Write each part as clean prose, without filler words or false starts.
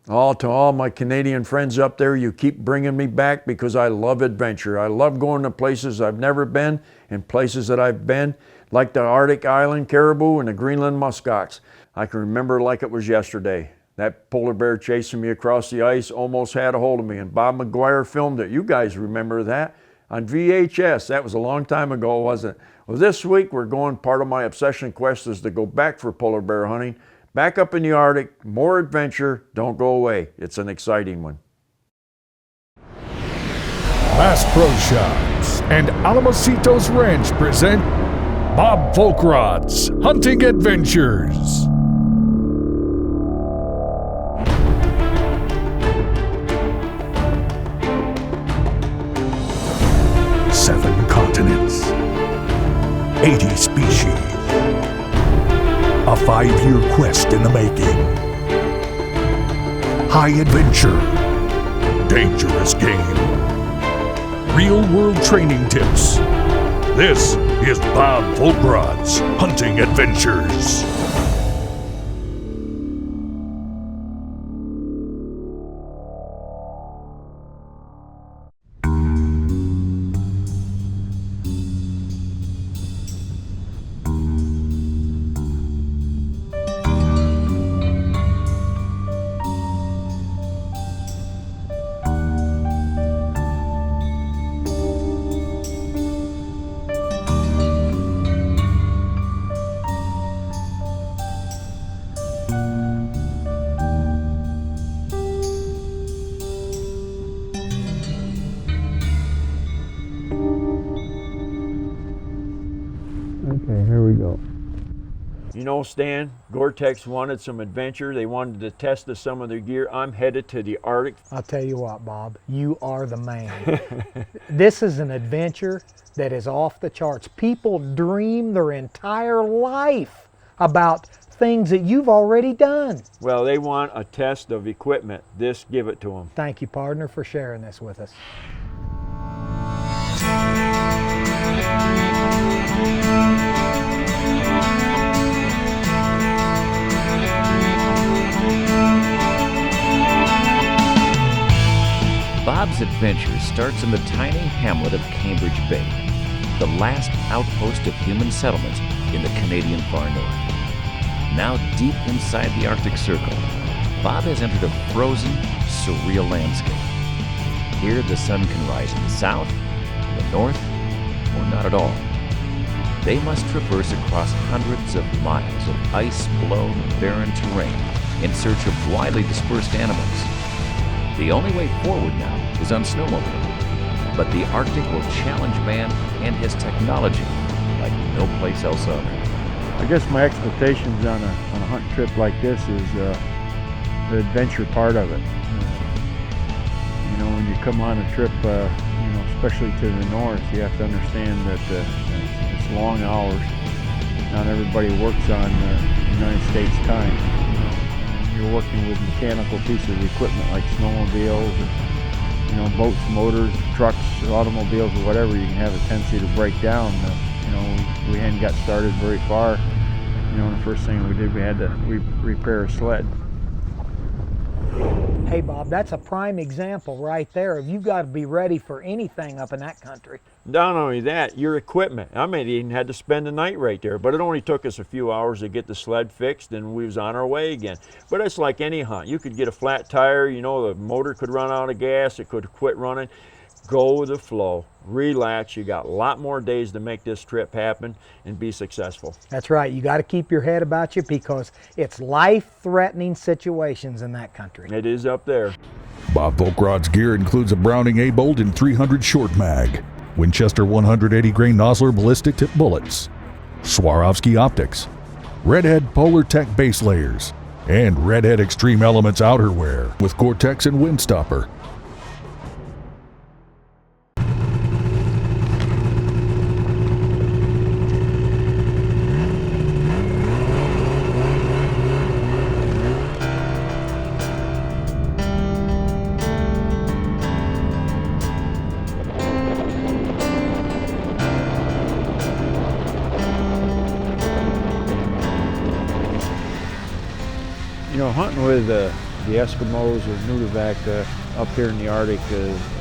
To all my Canadian friends up there, you keep bringing me back because I love adventure. I love going to places I've never been and places that I've been, like the Arctic island Caribou and the Greenland Muskox. I can remember like it was yesterday. That polar bear chasing me across the ice almost had a hold of me, and Bob McGuire filmed it. You guys remember that on VHS. That was a long time ago, wasn't it? Well, this week we're going, part of my obsession quest is to go back for polar bear hunting. Back up in the Arctic, more adventure, don't go away. It's an exciting one. Bass Pro Shops and Alamositos Ranch present Bob Foulkrod's Hunting Adventures. Seven continents, 80 species. A 5-year quest in the making. High adventure. Dangerous game. Real-world training tips. This is Bob Foulkrod's Hunting Adventures. Okay, here we go. You know, Stan, Gore-Tex wanted some adventure. They wanted to test some of their gear. I'm headed to the Arctic. I'll tell you what, Bob, you are the man. This is an adventure that is off the charts. People dream their entire life about things that you've already done. Well, they want a test of equipment. This, give it to them. Thank you, partner, for sharing this with us. Bob's adventure starts in the tiny hamlet of Cambridge Bay, the last outpost of human settlement in the Canadian far north. Now deep inside the Arctic Circle, Bob has entered a frozen, surreal landscape. Here the sun can rise in the south, in the north, or not at all. They must traverse across hundreds of miles of ice-blown, barren terrain in search of widely dispersed animals. The only way forward now is on snowmobile, but the Arctic will challenge man and his technology like no place else on Earth. I guess my expectations on a hunt trip like this is the adventure part of it. You know, when you come on a trip, especially to the north, you have to understand that it's long hours. Not everybody works on United States time. You're working with mechanical pieces of equipment like snowmobiles, or, boats, motors, trucks, automobiles, or whatever. You can have a tendency to break down. We hadn't got started very far. The first thing we did, we had to repair a sled. Hey, Bob, that's a prime example right there of you've got to be ready for anything up in that country. Not only that, your equipment. I may even had to spend the night right there, but it only took us a few hours to get the sled fixed and we was on our way again. But it's like any hunt. You could get a flat tire, the motor could run out of gas, it could quit running. Go with the flow, relax. You got a lot more days to make this trip happen and be successful. That's right. You got to keep your head about you because it's life-threatening situations in that country. It is up there. Bob Foulkrod's gear includes a Browning A-Bolt and 300 short mag, Winchester 180 grain Nosler ballistic tip bullets, Swarovski optics, Redhead Polar Tech base layers, and Redhead Extreme Elements outerwear with Gore-Tex and Windstopper. Hunting with the Eskimos or Nunavak up here in the Arctic.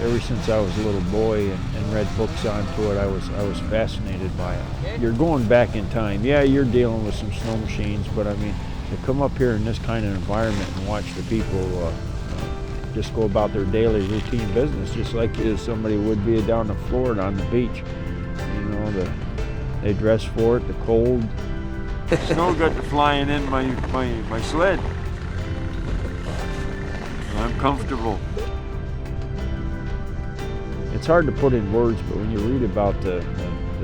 Ever since I was a little boy and read books onto it, I was fascinated by it. You're going back in time. Yeah, you're dealing with some snow machines, but I mean, to come up here in this kind of environment and watch the people just go about their daily routine business, just like somebody would be down in Florida on the beach. You know, they dress for it, the cold. Snow got to flying in my sled. I'm comfortable. It's hard to put in words, but when you read about the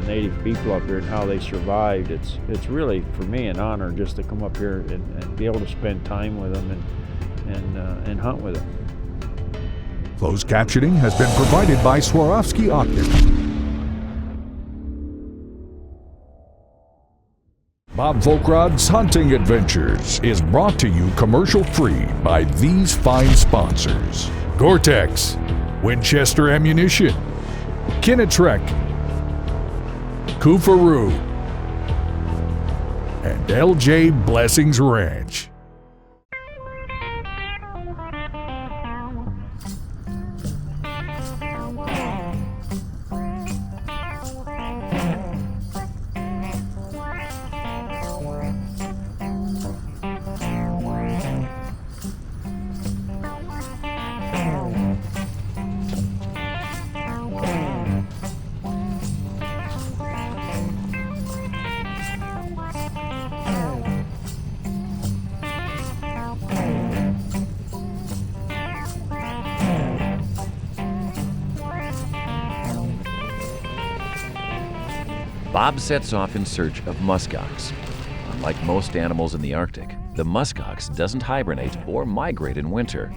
native people up here and how they survived, it's really, for me, an honor just to come up here and be able to spend time with them and hunt with them. Closed captioning has been provided by Swarovski Optics. Bob Foulkrod's Hunting Adventures is brought to you commercial-free by these fine sponsors: Gore-Tex, Winchester Ammunition, Kinatrek, Kufaru, and LJ Blessings Ranch. Bob sets off in search of muskox. Unlike most animals in the Arctic, the muskox doesn't hibernate or migrate in winter.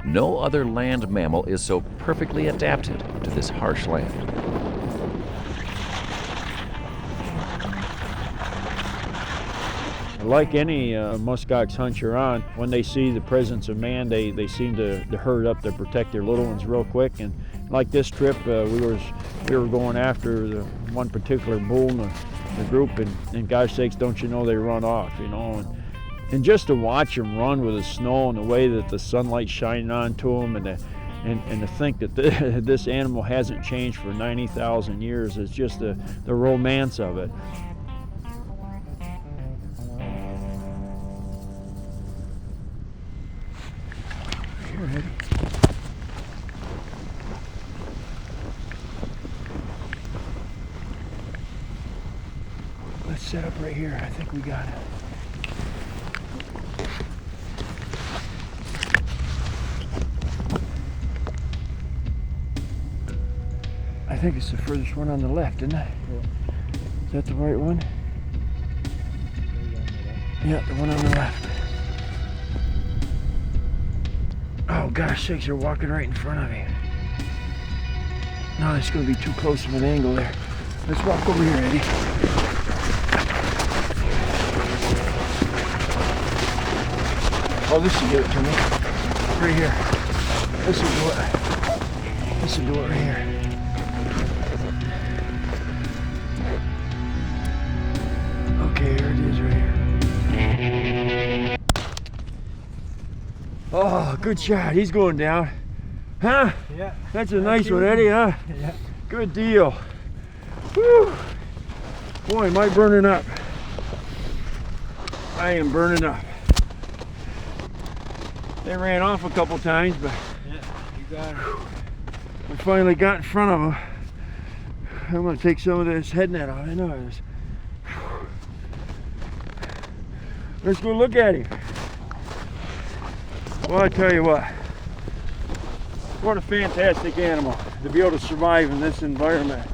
No other land mammal is so perfectly adapted to this harsh land. Like any muskox hunt you're on, when they see the presence of man, they seem to herd up to protect their little ones real quick. And like this trip, we were going after the one particular bull in the group, and gosh sakes, don't you know they run off, you know. And just to watch them run with the snow and the way that the sunlight's shining onto them, and to think that this animal hasn't changed for 90,000 years, it's just the romance of it. Here, Eddie. Let's set up right here. I think we got it. I think it's the furthest one on the left, isn't it? Is that the right one? Yeah, the one on the left. Oh gosh sakes, they're walking right in front of me. No, it's gonna be too close of an angle there. Let's walk over here, Eddie. Oh, this will do it to me. Right here. This will do it. This will do it right here. Okay, here it is right here. Oh, good shot. He's going down. Huh? Yeah. That's a nice one, Eddie, huh? Yeah. Good deal. Whew. Boy, am I burning up. I am burning up. They ran off a couple times, but Yeah, you got it. we finally got in front of them. I'm going to take some of this head net off. I know it is. Let's go look at him. Well, I tell you what a fantastic animal to be able to survive in this environment.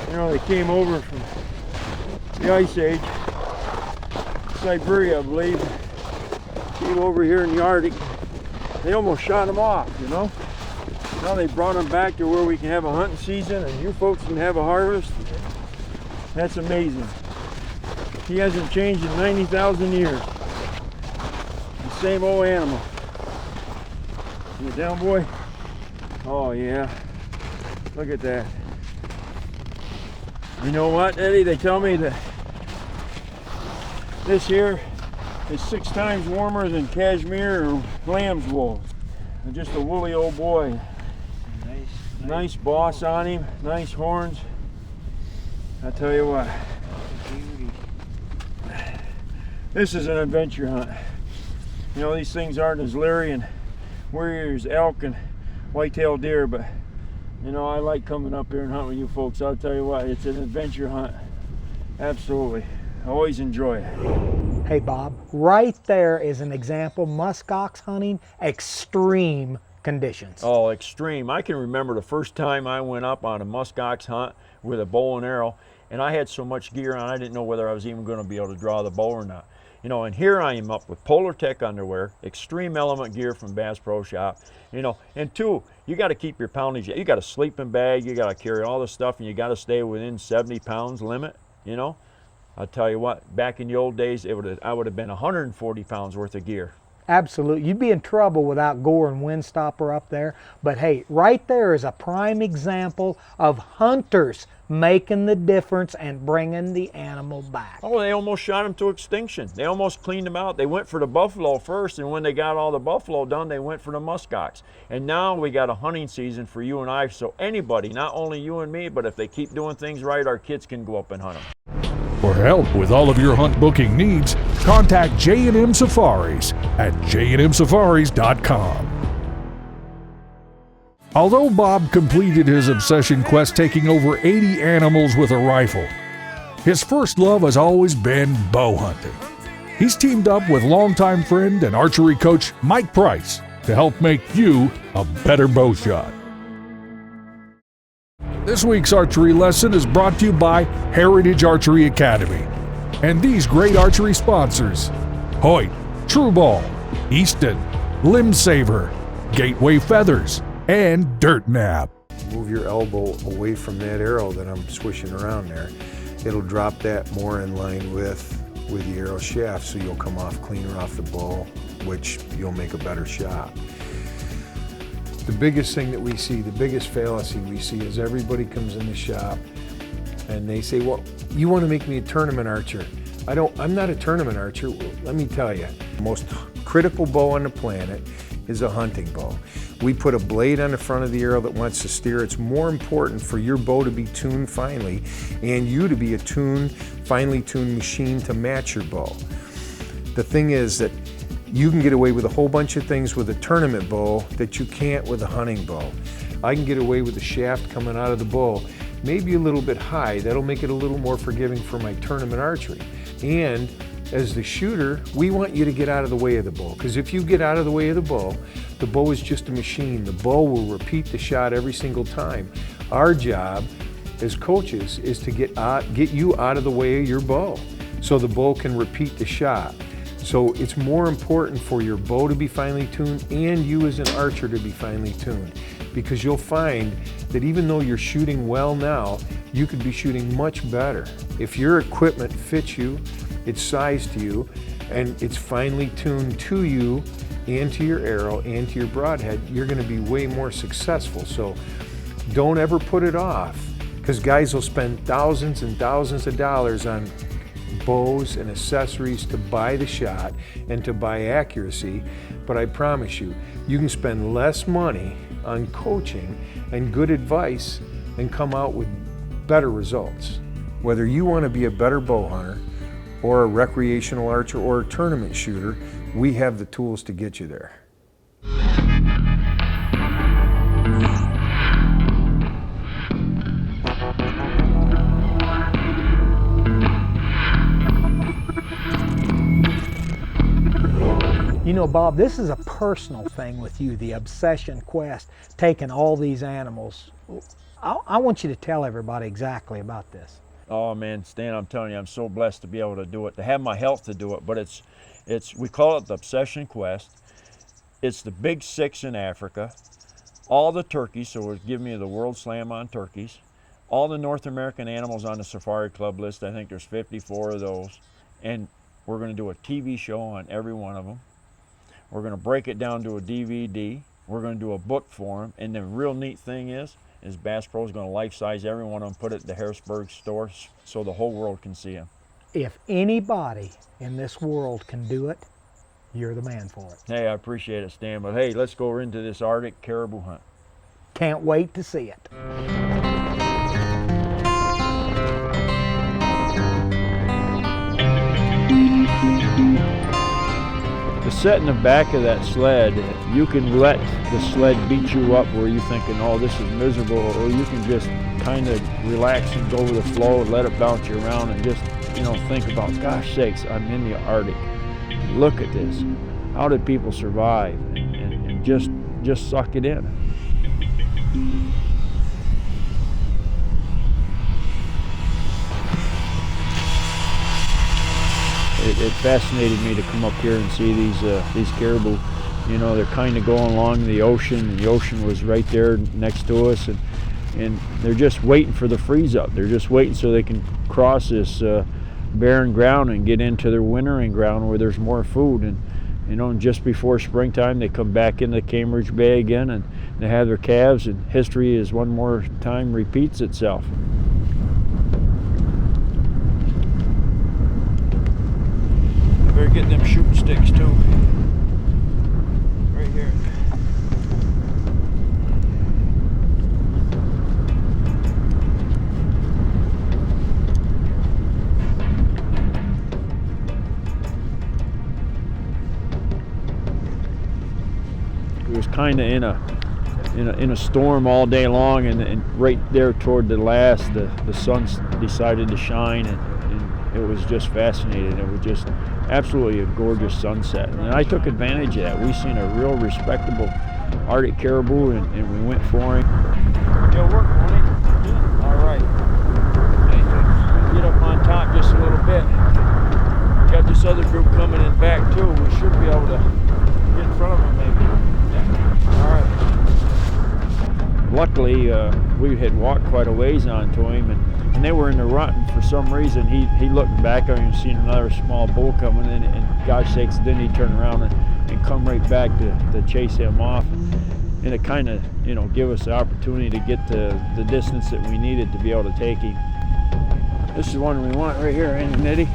You know, they came over from the Ice Age, Siberia, I believe, came over here in the Arctic. They almost shot them off, you know. Now they brought them back to where we can have a hunting season and you folks can have a harvest. That's amazing. He hasn't changed in 90,000 years. The same old animal. You down, boy? Oh yeah. Look at that. You know what, Eddie? They tell me that this here is 6 times warmer than cashmere or lamb's wool. And just a woolly old boy. Nice boss on him, nice horns. I tell you what, this is an adventure hunt. You know, these things aren't as leery and weary as elk and white-tailed deer, but you know, I like coming up here and hunting with you folks. I'll tell you what, it's an adventure hunt. Absolutely. I always enjoy it. Hey Bob, right there is an example, muskox hunting, extreme conditions. Oh, extreme. I can remember the first time I went up on a muskox hunt with a bow and arrow, and I had so much gear on, I didn't know whether I was even going to be able to draw the bow or not. You know, and here I am up with Polar Tech underwear, extreme element gear from Bass Pro Shop, you know, and 2, you got to keep your poundage. You got a sleeping bag, you got to carry all this stuff, and you got to stay within 70 pounds limit, you know. I'll tell you what, back in the old days, I would have been 140 pounds worth of gear. Absolutely. You'd be in trouble without Gore and Windstopper up there. But hey, right there is a prime example of hunters making the difference and bringing the animal back. Oh, they almost shot them to extinction. They almost cleaned them out. They went for the buffalo first, and when they got all the buffalo done, they went for the muskox. And now we got a hunting season for you and I, so anybody, not only you and me, but if they keep doing things right, our kids can go up and hunt them. For help with all of your hunt booking needs, contact J&M Safaris at jnmsafaris.com. Although Bob completed his obsession quest taking over 80 animals with a rifle, his first love has always been bow hunting. He's teamed up with longtime friend and archery coach Mike Price to help make you a better bow shot. This week's archery lesson is brought to you by Heritage Archery Academy and these great archery sponsors: Hoyt, True Ball, Easton, Limb Saver, Gateway Feathers, and Dirt Nap. Move your elbow away from that arrow that I'm swishing around there. It'll drop that more in line with the arrow shaft, so you'll come off cleaner off the bow, which you'll make a better shot. The biggest thing that we see, the biggest fallacy we see is everybody comes in the shop and they say, well, you want to make me a tournament archer. I'm not a tournament archer. Well, let me tell you, the most critical bow on the planet is a hunting bow. We put a blade on the front of the arrow that wants to steer. It's more important for your bow to be tuned finely and you to be a finely tuned machine to match your bow. The thing is that you can get away with a whole bunch of things with a tournament bow that you can't with a hunting bow. I can get away with the shaft coming out of the bow, maybe a little bit high. That'll make it a little more forgiving for my tournament archery. And as the shooter, we want you to get out of the way of the bow, because if you get out of the way of the bow is just a machine. The bow will repeat the shot every single time. Our job as coaches is to get you out of the way of your bow so the bow can repeat the shot. So it's more important for your bow to be finely tuned and you as an archer to be finely tuned, because you'll find that even though you're shooting well now, you could be shooting much better. If your equipment fits you, it's sized to you, and it's finely tuned to you and to your arrow and to your broadhead, you're going to be way more successful. So don't ever put it off, because guys will spend thousands and thousands of dollars on bows and accessories to buy the shot and to buy accuracy, but I promise you, you can spend less money on coaching and good advice and come out with better results. Whether you want to be a better bow hunter or a recreational archer or a tournament shooter, we have the tools to get you there. You know, Bob, this is a personal thing with you, the obsession quest, taking all these animals. I want you to tell everybody exactly about this. Oh man, Stan, I'm telling you, I'm so blessed to be able to do it, to have my health to do it. But we call it the Obsession Quest. It's the big 6 in Africa, all the turkeys, so it's giving me the World Slam on turkeys, all the North American animals on the Safari Club list. I think there's 54 of those. And we're going to do a TV show on every one of them. We're going to break it down to a DVD. We're going to do a book for them. And the real neat thing is Bass Pro is going to life-size every one of them, put it at the Harrisburg store so the whole world can see them. if anybody in this world can do it, you're the man for it. Hey, I appreciate it, Stan, but hey, let's go into this Arctic caribou hunt. Can't wait to see it. To sit in the back of that sled, you can let the sled beat you up where you're thinking, oh, this is miserable, or you can just kind of relax and go with the flow and let it bounce you around and just, you know, think about, gosh sakes, I'm in the Arctic. Look at this. How did people survive? And just suck it in. It fascinated me to come up here and see these caribou. You know, they're kind of going along the ocean, and the ocean was right there next to us, and they're just waiting for the freeze up. They're just waiting so they can cross this barren ground and get into their wintering ground where there's more food. And you know, just before springtime, they come back into Cambridge Bay again, and they have their calves, and history is one more time repeats itself. I better get them shooting sticks too. Right here. It was kind of in a storm all day long, and right there toward the last, the sun decided to shine, and it was just fascinating. It was just absolutely a gorgeous sunset, and I took advantage of that. We seen a real respectable Arctic caribou, and we went for him. It'll work, won't it? Yeah. All right. Get up on top just a little bit. Got this other group coming in back too. We should be able to get in front of them maybe. Yeah. All right. Luckily, we had walked quite a ways onto him, and they were in the rut, and for some reason he looked back on him and seen another small bull coming in, and gosh sakes, then he turned around and come right back to chase him off. And it kind of, you know, give us the opportunity to get the distance that we needed to be able to take him. This is one we want right here, ain't it, Nitty?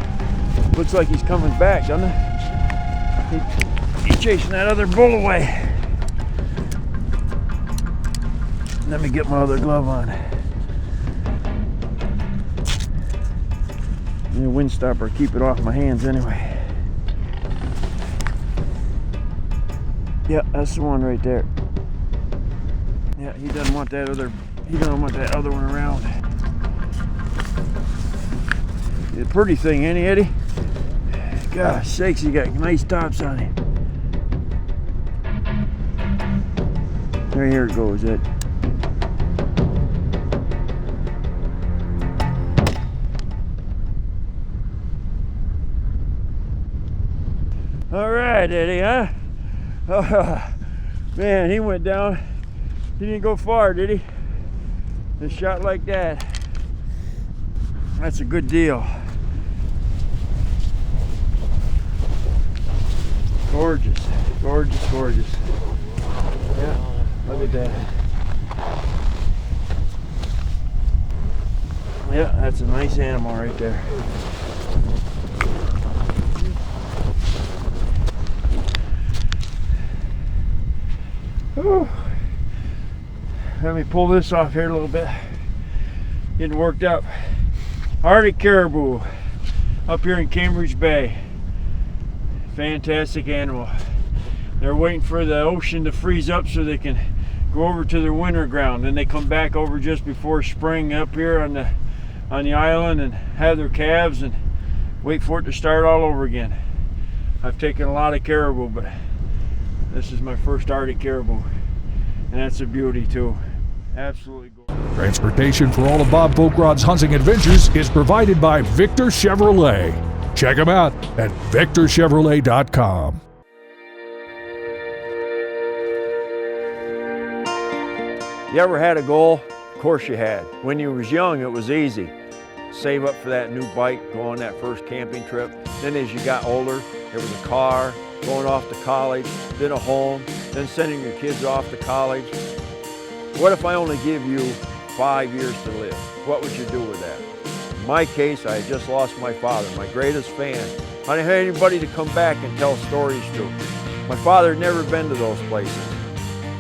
Looks like he's coming back, doesn't it? He's chasing that other bull away. Let me get my other glove on. The wind stopper, keep it off my hands anyway. Yeah, that's the one right there. Yeah, he doesn't want that other one around. The pretty thing, ain't he, Eddie? Gosh sakes, he got nice tops on him. Right here it goes, Ed. All right, Eddie, huh? Oh, man, he went down. He didn't go far, did he? A shot like that. That's a good deal. Gorgeous, gorgeous, gorgeous. Yeah, look at that. Yeah, that's a nice animal right there. Whew. Let me pull this off here a little bit. Getting worked up. Arctic caribou up here in Cambridge Bay. Fantastic animal. They're waiting for the ocean to freeze up so they can go over to their winter ground. Then they come back over just before spring up here on the island and have their calves and wait for it to start all over again. I've taken a lot of caribou, but this is my first Arctic caribou, and that's a beauty too. Absolutely gorgeous. Transportation for all of Bob Foulkrod's hunting adventures is provided by Victor Chevrolet. Check them out at victorchevrolet.com. You ever had a goal? Of course you had. When you was young, it was easy. Save up for that new bike, go on that first camping trip. Then as you got older, there was a car, going off to college, then a home, then sending your kids off to college. What if I only give you 5 years to live? What would you do with that? In my case, I had just lost my father, my greatest fan. I didn't have anybody to come back and tell stories to. My father had never been to those places.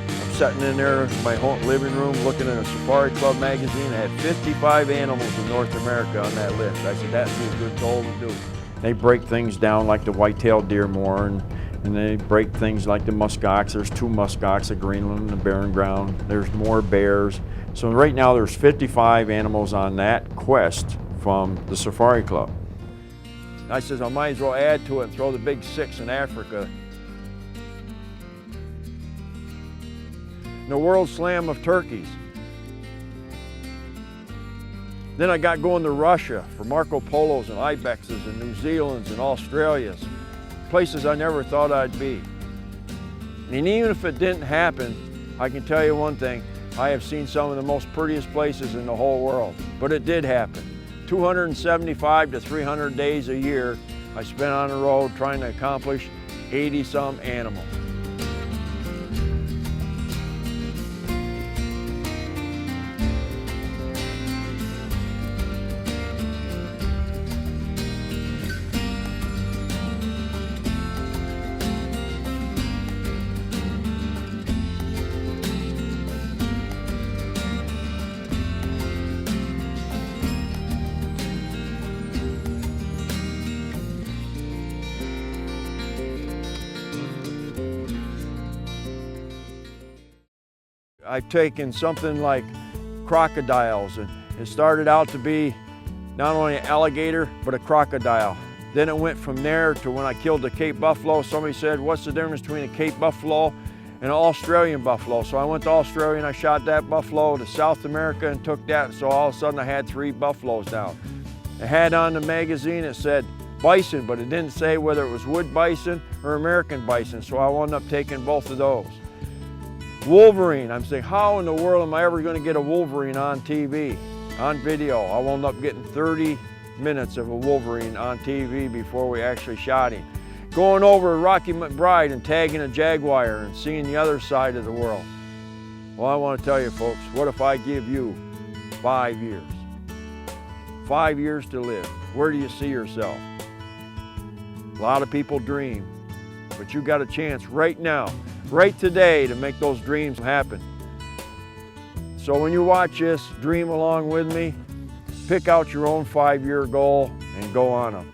I'm sitting in there in my home living room looking at a Safari Club magazine. I had 55 animals in North America on that list. I said, that'd be a good goal to do. They break things down like the white-tailed deer more, and they break things like the muskox. There's 2 muskox at Greenland and the Barren Ground. There's more bears. So right now there's 55 animals on that quest from the Safari Club. I says, I might as well add to it and throw the big 6 in Africa. The World Slam of Turkeys. Then I got going to Russia for Marco Polos and Ibexes and New Zealands and Australias, places I never thought I'd be. And even if it didn't happen, I can tell you one thing, I have seen some of the most prettiest places in the whole world, but it did happen. 275 to 300 days a year I spent on the road trying to accomplish 80-some animals. I've taken something like crocodiles, and it started out to be not only an alligator, but a crocodile. Then it went from there to when I killed the Cape buffalo. Somebody said, what's the difference between a Cape buffalo and an Australian buffalo? So I went to Australia and I shot that buffalo to South America and took that. So all of a sudden I had 3 buffaloes down. It had on the magazine, it said bison, but it didn't say whether it was wood bison or American bison. So I wound up taking both of those. Wolverine, I'm saying, how in the world am I ever going to get a wolverine on TV, on video? I wound up getting 30 minutes of a wolverine on TV before we actually shot him. Going over to Rocky McBride and tagging a jaguar and seeing the other side of the world. Well, I want to tell you folks, what if I give you 5 years? 5 years to live. Where do you see yourself? A lot of people dream, but you got a chance right now, right today, to make those dreams happen. So when you watch this, dream along with me, pick out your own 5-year goal and go on them.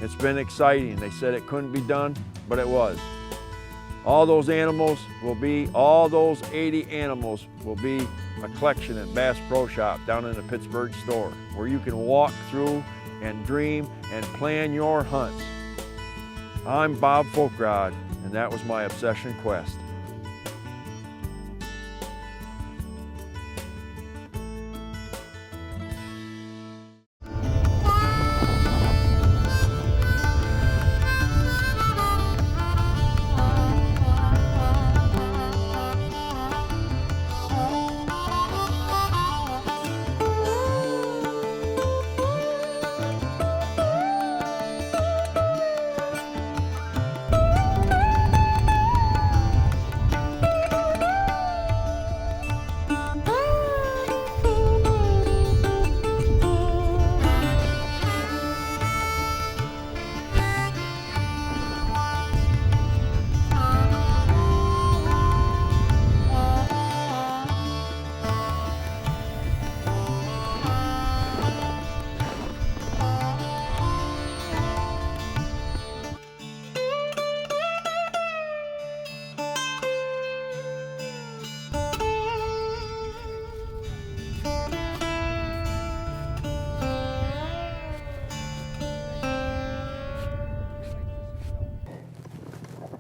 It's been exciting. They said it couldn't be done, but it was. All those animals will be, all those 80 animals will be a collection at Bass Pro Shop down in the Pittsburgh store, where you can walk through and dream and plan your hunts. I'm Bob Foulkrod, and that was my obsession quest.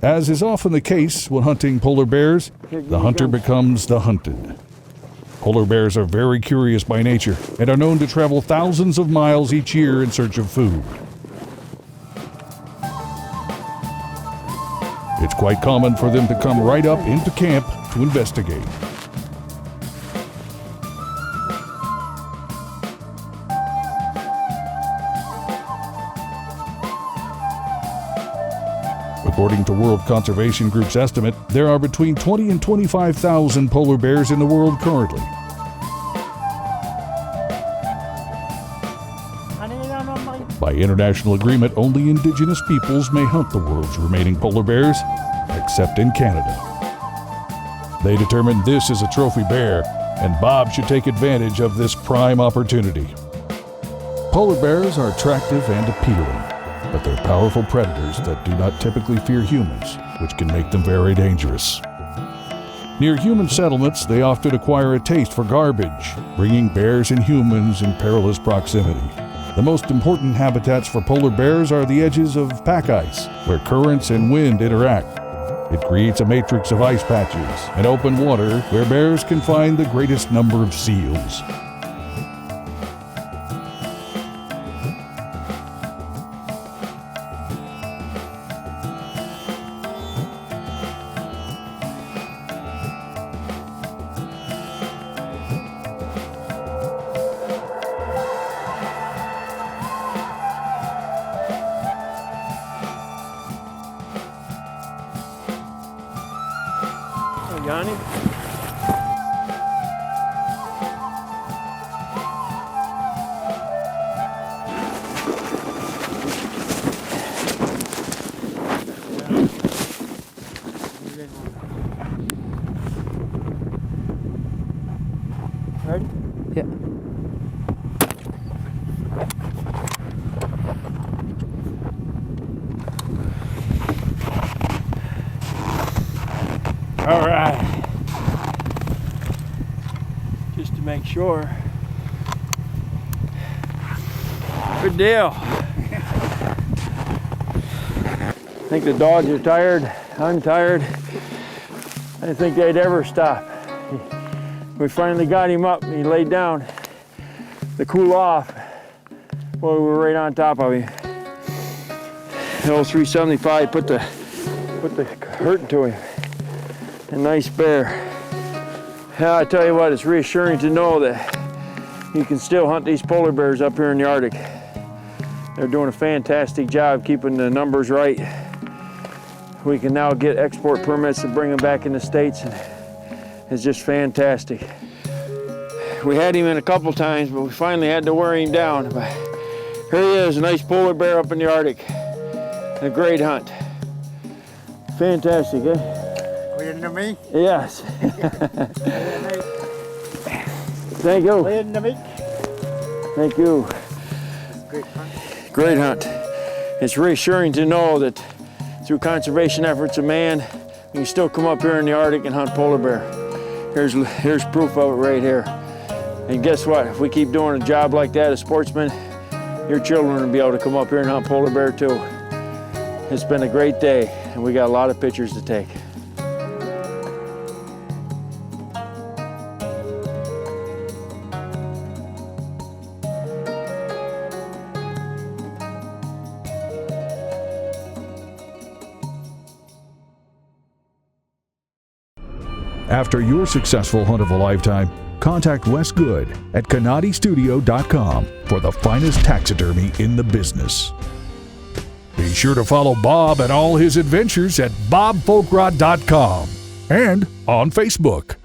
As is often the case when hunting polar bears, the hunter becomes the hunted. Polar bears are very curious by nature and are known to travel thousands of miles each year in search of food. It's quite common for them to come right up into camp to investigate. According to World Conservation Group's estimate, there are between 20 and 25,000 polar bears in the world currently. By international agreement, only indigenous peoples may hunt the world's remaining polar bears, except in Canada. They determined this is a trophy bear, and Bob should take advantage of this prime opportunity. Polar bears are attractive and appealing, but they're powerful predators that do not typically fear humans, which can make them very dangerous. Near human settlements, they often acquire a taste for garbage, bringing bears and humans in perilous proximity. The most important habitats for polar bears are the edges of pack ice, where currents and wind interact. It creates a matrix of ice patches and open water where bears can find the greatest number of seals. Got him? Ready? Yeah. All right. Just to make sure. Good deal. I think the dogs are tired. I'm tired. I didn't think they'd ever stop. We finally got him up and he laid down to cool off. Boy, we were right on top of him. The old 375 put the hurting to him. A nice bear. Yeah, I tell you what, it's reassuring to know that you can still hunt these polar bears up here in the Arctic. They're doing a fantastic job keeping the numbers right. We can now get export permits to bring them back in the States, and it's just fantastic. We had him in a couple times, but we finally had to wear him down. But here he is, a nice polar bear up in the Arctic. A great hunt. Fantastic, eh? Leading to me? Yes. Thank you. Leading to me? Thank you. Great hunt. Great hunt. It's reassuring to know that through conservation efforts of man, we can still come up here in the Arctic and hunt polar bear. Here's proof of it right here. And guess what? If we keep doing a job like that as sportsmen, your children will be able to come up here and hunt polar bear too. It's been a great day, and we got a lot of pictures to take. After your successful hunt of a lifetime, contact Wes Good at CanadiStudio.com for the finest taxidermy in the business. Be sure to follow Bob and all his adventures at BobFoulkrod.com and on Facebook.